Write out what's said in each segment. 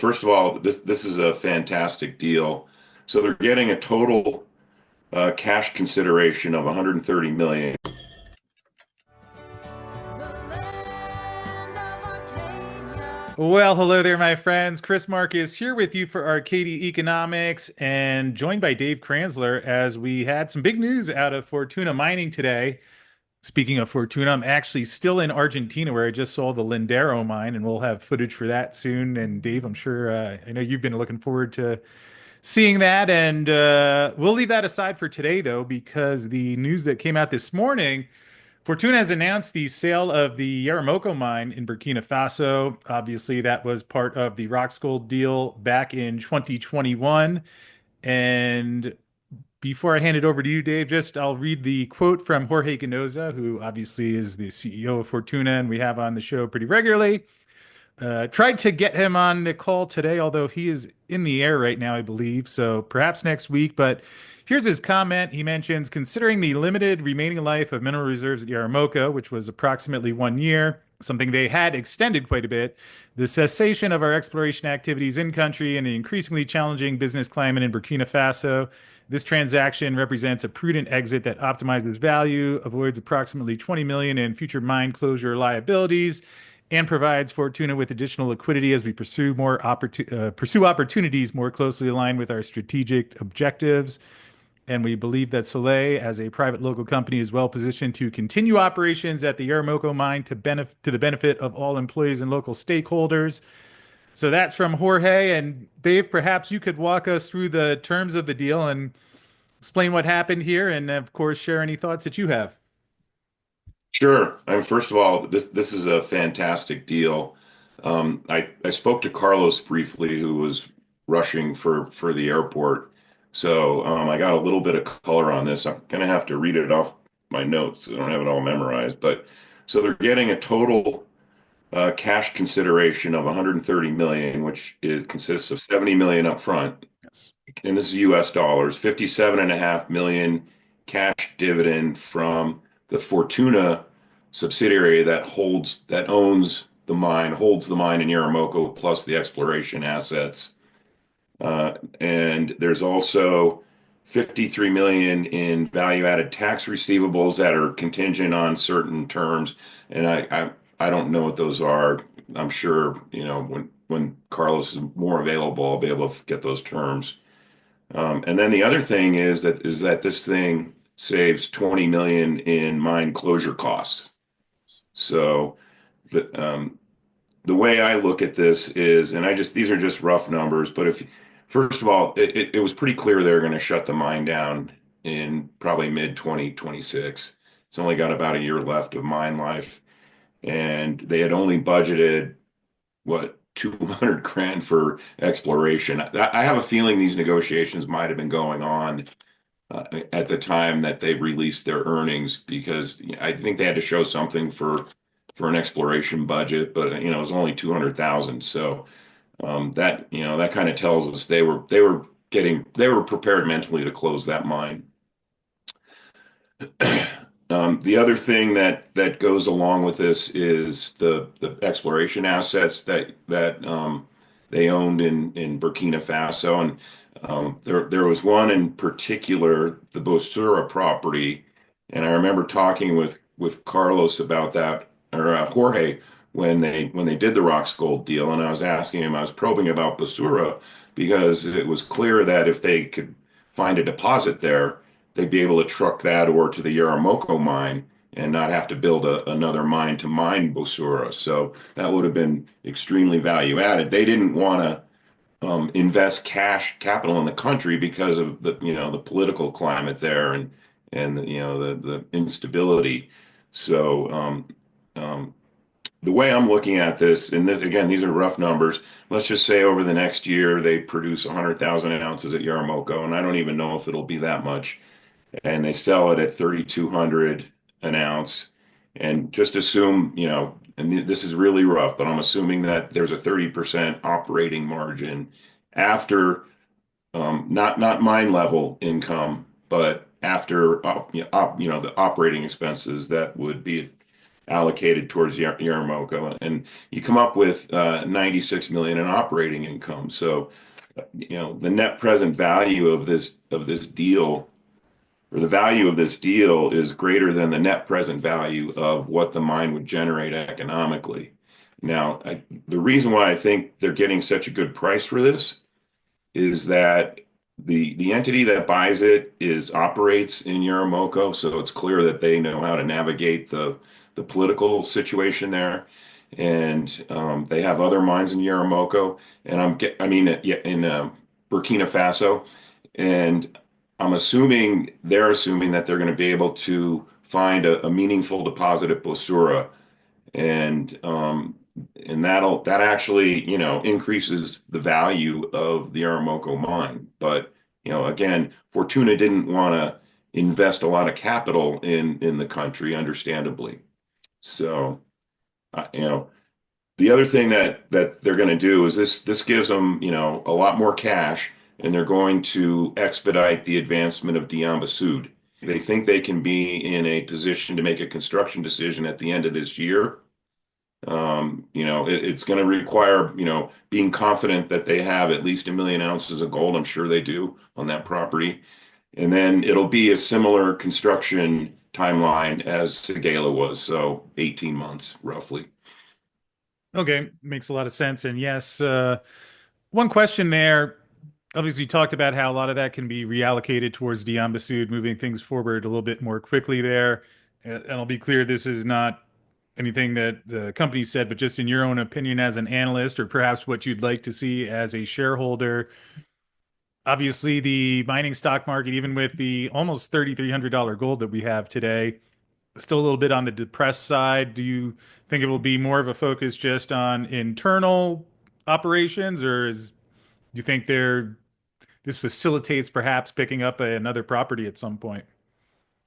First of all, this is a fantastic deal. So they're getting a total cash consideration of 130 million. Well, hello there, my friends. Chris Marcus here with you for Arcadia Economics and joined by Dave Kranzler as we had some big news out of Fortuna Mining today. Speaking of Fortuna, I'm actually still in Argentina where I just saw the Lindero mine, and we'll have footage for that soon. And Dave, I'm sure I know you've been looking forward to seeing that. And we'll leave that aside for today, though, because the news that came out this morning. Fortuna has announced the sale of the Yaramoko mine in Burkina Faso. Obviously, that was part of the Roxgold deal back in 2021. And before I hand it over to you, Dave, just I'll read the quote from Jorge Ganoza, who obviously is the CEO of Fortuna and we have on the show pretty regularly. Tried to get him on the call today, although he is in the air right now, I believe. So perhaps next week. But here's his comment. He mentions considering the limited remaining life of mineral reserves at Yaramoko, which was approximately 1 year, something they had extended quite a bit, the cessation of our exploration activities in country, and the increasingly challenging business climate in Burkina Faso. This transaction represents a prudent exit that optimizes value, avoids approximately 20 million in future mine closure liabilities, and provides Fortuna with additional liquidity as we pursue opportunities more closely aligned with our strategic objectives. And we believe that Soleil, as a private local company, is well positioned to continue operations at the Yaramoko mine to the benefit of all employees and local stakeholders. So that's from Jorge. And Dave, perhaps you could walk us through the terms of the deal and explain what happened here, and of course, share any thoughts that you have. Sure. First of all, this is a fantastic deal. I spoke to Carlos briefly, who was rushing for the airport. So I got a little bit of color on this. I'm gonna have to read it off my notes. I don't have it all memorized, but so they're getting a total cash consideration of 130 million, which consists of 70 million up front, Yes. and this is US dollars, 57.5 million cash dividend from the Fortuna subsidiary that owns the mine, holds the mine in Yaramoko plus the exploration assets. And there's also 53 million in value-added tax receivables that are contingent on certain terms. And I don't know what those are. I'm sure, when Carlos is more available, I'll be able to get those terms. And then the other thing is that this thing saves 20 million in mine closure costs. So the way I look at this is, and these are just rough numbers, but if first of all, it was pretty clear they were going to shut the mine down in probably mid 2026. It's only got about a year left of mine life, and they had only budgeted what 200 grand for exploration. I have a feeling these negotiations might have been going on at the time that they released their earnings because I think they had to show something for an exploration budget, but it was only 200,000. So that kind of tells us they were prepared mentally to close that mine. The other thing that goes along with this is the exploration assets that they owned in Burkina Faso, and there was one in particular, the Bosura property, and I remember talking with Carlos about that, or Jorge, when they did the Roxgold deal, and I was asking him, I was probing about Bosura because it was clear that if they could find a deposit there, they'd be able to truck that over to the Yaramoko mine and not have to build another mine to mine Bosura. So that would have been extremely value added. They didn't want to invest cash capital in the country because of the political climate there and the instability. So the way I'm looking at this, and again, these are rough numbers. Let's just say over the next year they produce 100,000 ounces at Yaramoko, and I don't even know if it'll be that much, and they sell it at 3,200 an ounce. And just assume, and this is really rough, but I'm assuming that there's a 30% operating margin after not mine level income, but after the operating expenses that would be allocated towards Yaramoko, and you come up with 96 million in operating income. So, the net present value of this deal, or the value of this deal, is greater than the net present value of what the mine would generate economically. Now, the reason why I think they're getting such a good price for this is that the entity that buys it is operates in Yaramoko, so it's clear that they know how to navigate the political situation there, and they have other mines in Yaramoko, and I mean, yeah, in Burkina Faso, and they're assuming that they're going to be able to find a meaningful deposit at Bosura, and that actually increases the value of the Yaramoko mine. But again, Fortuna didn't want to invest a lot of capital in the country, understandably. So the other thing that they're going to do is this gives them a lot more cash, and they're going to expedite the advancement of Diamba Sud. They think they can be in a position to make a construction decision at the end of this year. It's going to require, being confident that they have at least 1 million ounces of gold. I'm sure they do on that property. And then it'll be a similar construction timeline as Séguéla was, so 18 months roughly. Okay, makes a lot of sense. And yes, one question there. Obviously, you talked about how a lot of that can be reallocated towards Diamba Sud, moving things forward a little bit more quickly there. And I'll be clear, this is not anything that the company said, but just in your own opinion as an analyst, or perhaps what you'd like to see as a shareholder. Obviously, the mining stock market, even with the almost $3,300 gold that we have today, still a little bit on the depressed side. Do you think it will be more of a focus just on internal operations, or do you think this facilitates perhaps picking up another property at some point?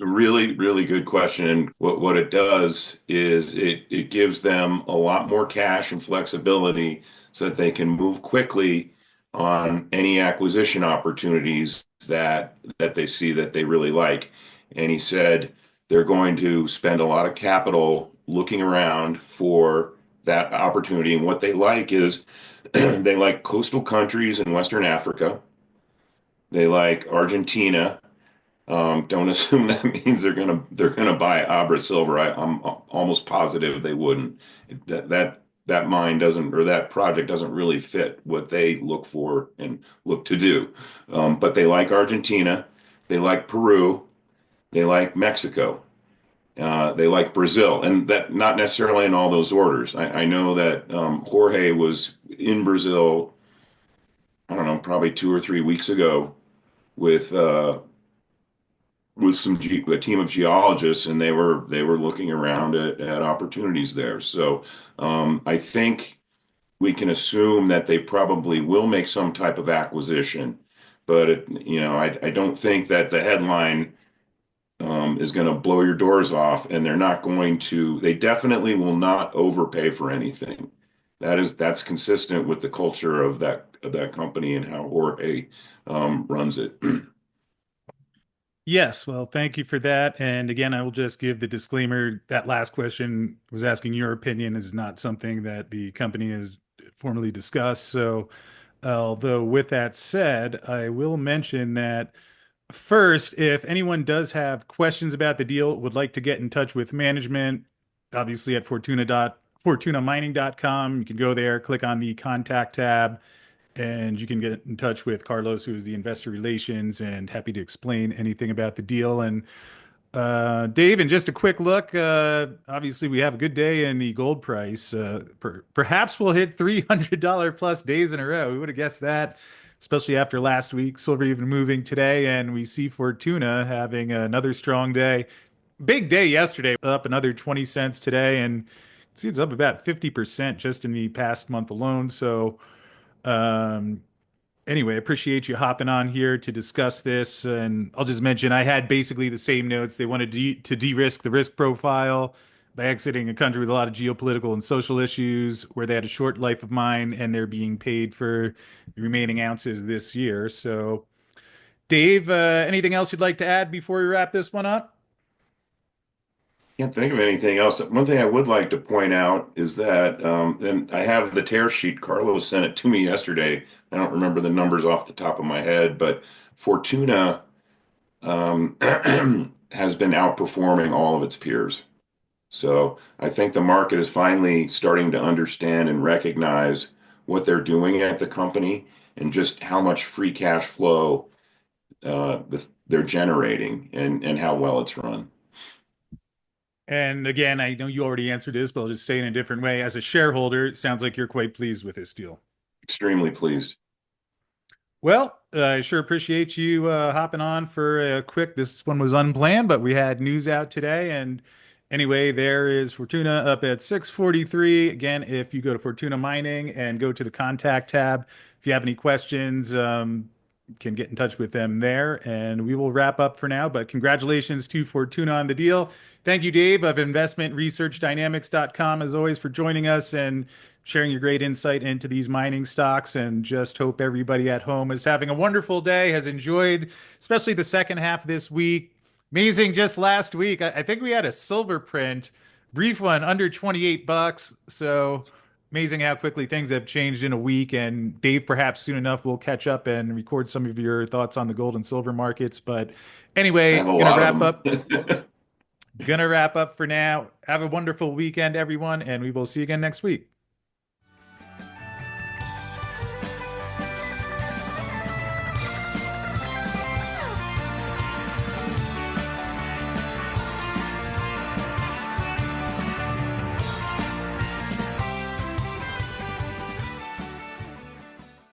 A really, really good question. And what it does is it gives them a lot more cash and flexibility so that they can move quickly on any acquisition opportunities that they see that they really like. And he said they're going to spend a lot of capital looking around for that opportunity. And what they like is they like coastal countries in Western Africa. They like Argentina. Don't assume that means they're gonna buy Abra Silver. I'm almost positive they wouldn't. That mine doesn't, or that project doesn't really fit what they look for and look to do. But they like Argentina, they like Peru, they like Mexico, they like Brazil, and that not necessarily in all those orders. I know that Jorge was in Brazil. I don't know, probably 2 or 3 weeks ago with a team of geologists, and they were looking around at opportunities there. So I think we can assume that they probably will make some type of acquisition, but I don't think that the headline is going to blow your doors off, and they're not going to. They definitely will not overpay for anything. That's consistent with the culture of that company and how Jorge runs it. Yes, well, thank you for that. And again, I will just give the disclaimer that last question was asking your opinion is not something that the company has formally discussed. So, although with that said, I will mention that first, if anyone does have questions about the deal, would like to get in touch with management, obviously at fortunamining.com, you can go there, click on the contact tab, and you can get in touch with Carlos, who is the investor relations, and happy to explain anything about the deal. And Dave, and just a quick look. Obviously, we have a good day in the gold price. Perhaps we'll hit $300 plus days in a row. We would have guessed that, especially after last week. Silver even moving today, and we see Fortuna having another strong day. Big day yesterday, up another 20 cents today, and see it's up about 50% just in the past month alone. So. Um, anyway, appreciate you hopping on here to discuss this. And I'll just mention I had basically the same notes. They wanted to de-risk the risk profile by exiting a country with a lot of geopolitical and social issues where they had a short life of mine and they're being paid for the remaining ounces this year. So, Dave, anything else you'd like to add before we wrap this one up? Can't think of anything else. One thing I would like to point out is that, and I have the tear sheet. Carlos sent it to me yesterday. I don't remember the numbers off the top of my head, but Fortuna has been outperforming all of its peers. So I think the market is finally starting to understand and recognize what they're doing at the company and just how much free cash flow they're generating and how well it's run. And again, I know you already answered this, but I'll just say it in a different way. As a shareholder, it sounds like you're quite pleased with this deal. Extremely pleased. Well, I sure appreciate you hopping on for a quick. This one was unplanned, but we had news out today. And anyway, there is Fortuna up at 643. Again, if you go to Fortuna Mining and go to the contact tab, if you have any questions, can get in touch with them there. And we will wrap up for now. But congratulations to Fortuna on the deal. Thank you, Dave of investmentresearchdynamics.com, as always, for joining us and sharing your great insight into these mining stocks. And just hope everybody at home is having a wonderful day, has enjoyed, especially the second half of this week. Amazing. Just last week, I think we had a silver print, brief one, under 28 bucks. So amazing how quickly things have changed in a week. And Dave, perhaps soon enough, will catch up and record some of your thoughts on the gold and silver markets. But I anyway, have a lot of them. gonna wrap up for now. Have a wonderful weekend, everyone, and we will see you again next week.